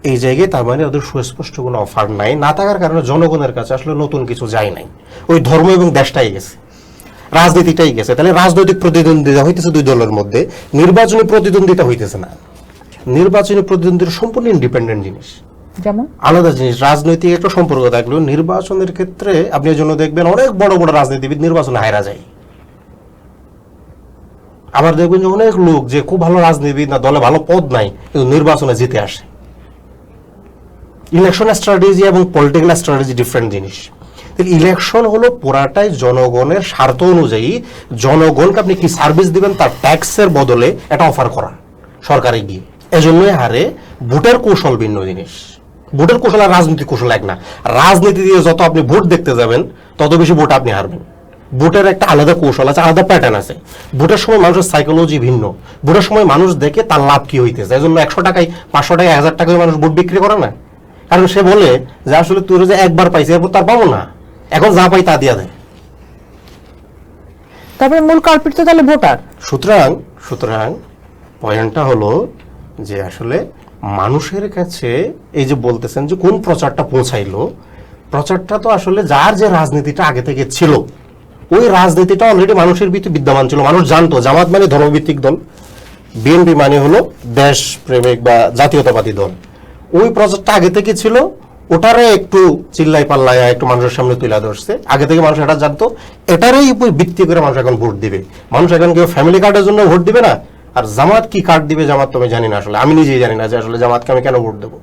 এই জায়গায় তার মানে ওদের সুস্পষ্ট কোনো অফার নাই, না থাকার কারণে জনগণের কাছে আসলে নতুন কিছু যায় নাই, ওই ধর্ম এবং দেশটাই গেছে, রাজনীতিটাই গেছে। তাহলে রাজনৈতিক প্রতিদ্বন্দ্বিতা হইতেছে দুই দলের মধ্যে, নির্বাচনী প্রতিদ্বন্দ্বিতা হইতেছে না। নির্বাচনী প্রতিদ্বন্দ্বিতা সম্পূর্ণ ইন্ডিপেন্ডেন্ট জিনিস, যেমন আলাদা জিনিস। রাজনৈতিক একটা সম্পর্ক থাকলেও নির্বাচনের ক্ষেত্রে আপনি এর জন্য দেখবেন অনেক বড় বড় রাজনীতিবিদ নির্বাচনে হারা যায়। আবার দেখবেন যে অনেক লোক যে খুব ভালো রাজনীতিবিদ না, দলে ভালো পদ নাই, কিন্তু নির্বাচনে জিতে আসে। ইলেকশন স্ট্র্যাটেজি এবং পলিটিক্যাল স্ট্র্যাটেজি ডিফারেন্ট জিনিস। ইলেকশন হলো পুরাটাই জনগণের স্বার্থ অনুযায়ী জনগণকে আপনি কি সার্ভিস দিবেন তার ট্যাক্সের বদলে এটা অফার করা সরকারে গিয়ে। এজন্যই হারে ভোটের কৌশল ভিন্ন জিনিস। ভোটের কৌশল আর রাজনৈতিক কৌশল এক না। রাজনীতি দিয়ে যত আপনি ভোট দেখতে যাবেন তত বেশি ভোট আপনি হারবেন। ভোটের একটা আলাদা কৌশল আছে, আলাদা প্যাটার্ন আছে। ভোটের সময় মানুষের সাইকোলজি ভিন্ন। ভোটের সময় মানুষ দেখে তার লাভ কি হইতেছে। এই জন্য 100 টাকায় 500 টাকায় 1000 টাকায় মানুষ ভোট বিক্রি করে না, কারণ সে বলে যে আসলে তুই যে একবার পাইছে এরপর তার পাবো না, এখন যা পাই তা দিয়া দেয়। তারপরে মূল কালপিট তো তাহলে ভোটার। সুতরাং পয়েন্টটা হলো যে আসলে মানুষের কাছে এই যে বলতেছেন যে কোন প্রচারটা পৌঁছাইলো, প্রচারটা তো আসলে যার যে রাজনীতিটা আগে থেকে ছিল ওই রাজনীতিটা অলরেডি মানুষের ভিতরে বিদ্যমান ছিল। মানুষ জানতো জামাত মানে ধর্মভিত্তিক দল, বিএনপি মানে হলো দেশ প্রেমিক বা জাতীয়তাবাদী দল। ওই প্রচারটা আগে থেকে ছিল, ওটারে একটু চিল্লাই পাল্লাই একটু মানুষের সামনে তুলে ধরছে। আগে থেকে মানুষ এটা জানতো, এটারই উপর ভিত্তি করে মানুষ এখন ভোট দিবে। মানুষ এখন কেউ ফ্যামিলি কার্ডের জন্য ভোট দিবে না, আর জামাত কি কার্ড দিবে জামাত তো আমি জানি না, আসলে আমি নিজেই জানি না যে আসলে জামাতকে আমি কেন ভোট দেবো।